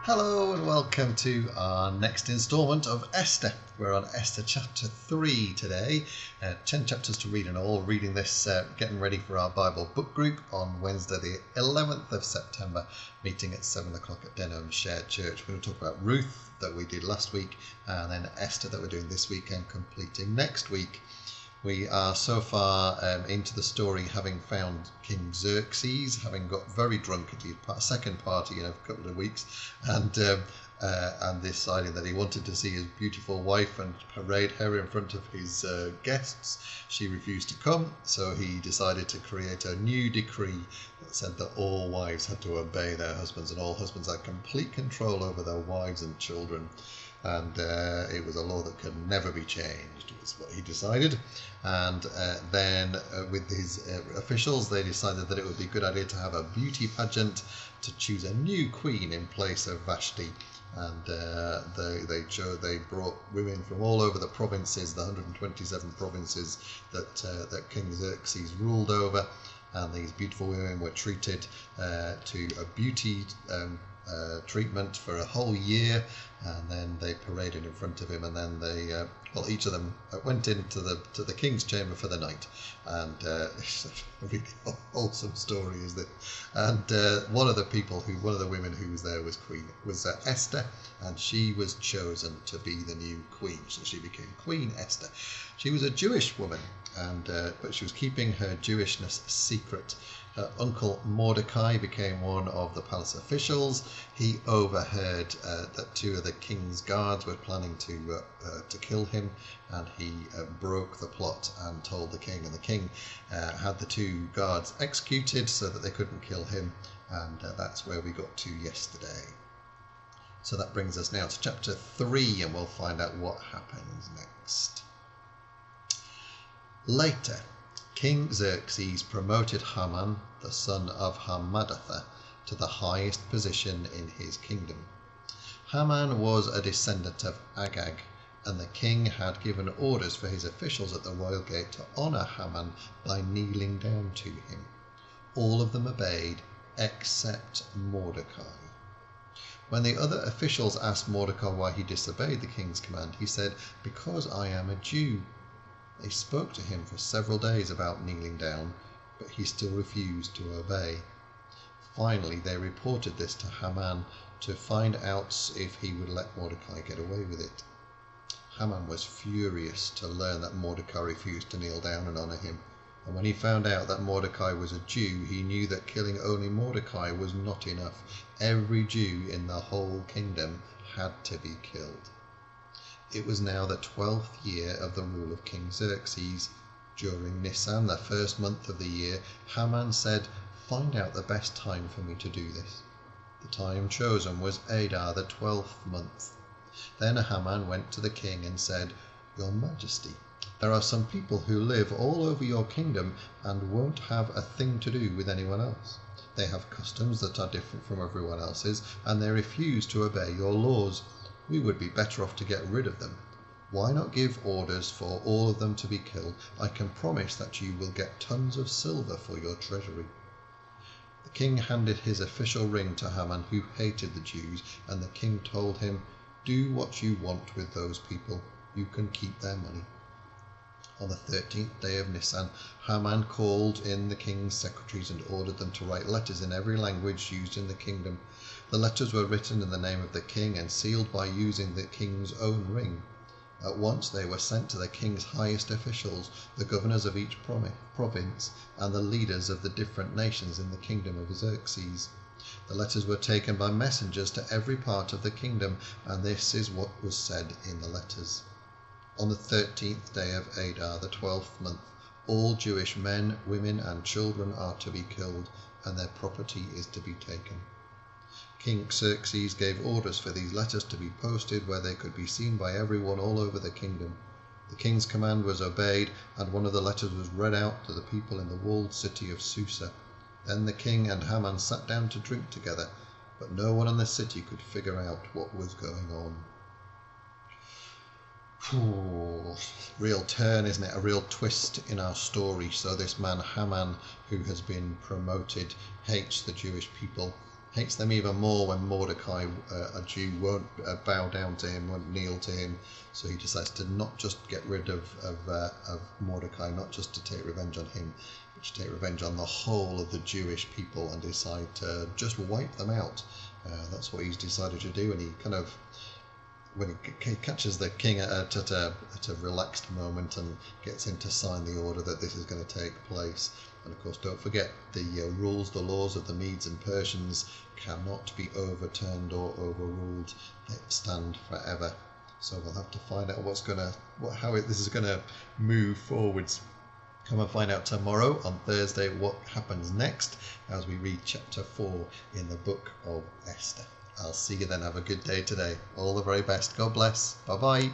Hello and welcome to our next instalment of Esther. We're on Esther chapter 3 today. 10 chapters to read in all. Reading this, getting ready for our Bible book group on Wednesday the 11th of September, meeting at 7 o'clock at Denham Shared Church. We're going to talk about Ruth that we did last week, and then Esther that we're doing this week and completing next week. We are so far into the story, having found King Xerxes, having got very drunk at his second party in a couple of weeks, and deciding that he wanted to see his beautiful wife and parade her in front of his guests. She refused to come, so he decided to create a new decree that said that all wives had to obey their husbands, and all husbands had complete control over their wives and children. And it was a law that could never be changed, was what he decided. And then with his officials, they decided that it would be a good idea to have a beauty pageant to choose a new queen in place of Vashti. And they brought women from all over the provinces, the 127 provinces that King Xerxes ruled over. And these beautiful women were treated to a beauty treatment for a whole year, and then they paraded in front of him, and then they each of them went into the king's chamber for the night. And it's a really wholesome story, is it? And one of the women who was there was Esther, and she was chosen to be the new queen. So she became Queen Esther. She was a Jewish woman, and but she was keeping her Jewishness secret. Her uncle Mordecai became one of the palace officials. He overheard that two of the king's guards were planning to kill him, and he broke the plot and told the king. And the king had the two guards executed so that they couldn't kill him. And that's where we got to yesterday. So that brings us now to chapter 3, and we'll find out what happens next. Later, King Xerxes promoted Haman, the son of Hammedatha, to the highest position in his kingdom. Haman was a descendant of Agag, and the king had given orders for his officials at the royal gate to honour Haman by kneeling down to him. All of them obeyed, except Mordecai. When the other officials asked Mordecai why he disobeyed the king's command, he said, "Because I am a Jew." They spoke to him for several days about kneeling down, but he still refused to obey. Finally, they reported this to Haman to find out if he would let Mordecai get away with it. Haman was furious to learn that Mordecai refused to kneel down and honor him, and when he found out that Mordecai was a Jew, he knew that killing only Mordecai was not enough. Every Jew in the whole kingdom had to be killed. It was now the 12th year of the rule of King Xerxes. During Nisan, the first month of the year, Haman said, "Find out the best time for me to do this." The time chosen was Adar, the 12th month. Then Haman went to the king and said, "Your Majesty, there are some people who live all over your kingdom and won't have a thing to do with anyone else. They have customs that are different from everyone else's, and they refuse to obey your laws. We would be better off to get rid of them. Why not give orders for all of them to be killed? I can promise that you will get tons of silver for your treasury." The king handed his official ring to Haman, who hated the Jews, and the king told him, "Do what you want with those people. You can keep their money." On the 13th day of Nisan, Haman called in the king's secretaries and ordered them to write letters in every language used in the kingdom. The letters were written in the name of the king and sealed by using the king's own ring. At once they were sent to the king's highest officials, the governors of each province, and the leaders of the different nations in the kingdom of Xerxes. The letters were taken by messengers to every part of the kingdom, and this is what was said in the letters. On the 13th day of Adar, the 12th month, all Jewish men, women, and children are to be killed, and their property is to be taken. King Xerxes gave orders for these letters to be posted where they could be seen by everyone all over the kingdom. The king's command was obeyed, and one of the letters was read out to the people in the walled city of Susa. Then the king and Haman sat down to drink together, but no one in the city could figure out what was going on. Real turn, isn't it? A real twist in our story. So this man Haman, who has been promoted, hates the Jewish people, hates them even more when Mordecai, a Jew, won't bow down to him, won't kneel to him. So he decides to not just get rid of Mordecai, not just to take revenge on him, but to take revenge on the whole of the Jewish people and decide to just wipe them out. That's what he's decided to do, and he kind of, when he catches the king at a relaxed moment and gets him to sign the order that this is going to take place. And of course, don't forget, the rules, the laws of the Medes and Persians cannot be overturned or overruled. They stand forever. So we'll have to find out how this is going to move forwards. Come and find out tomorrow on Thursday what happens next as we read chapter 4 in the book of Esther. I'll see you then. Have a good day today. All the very best. God bless. Bye bye.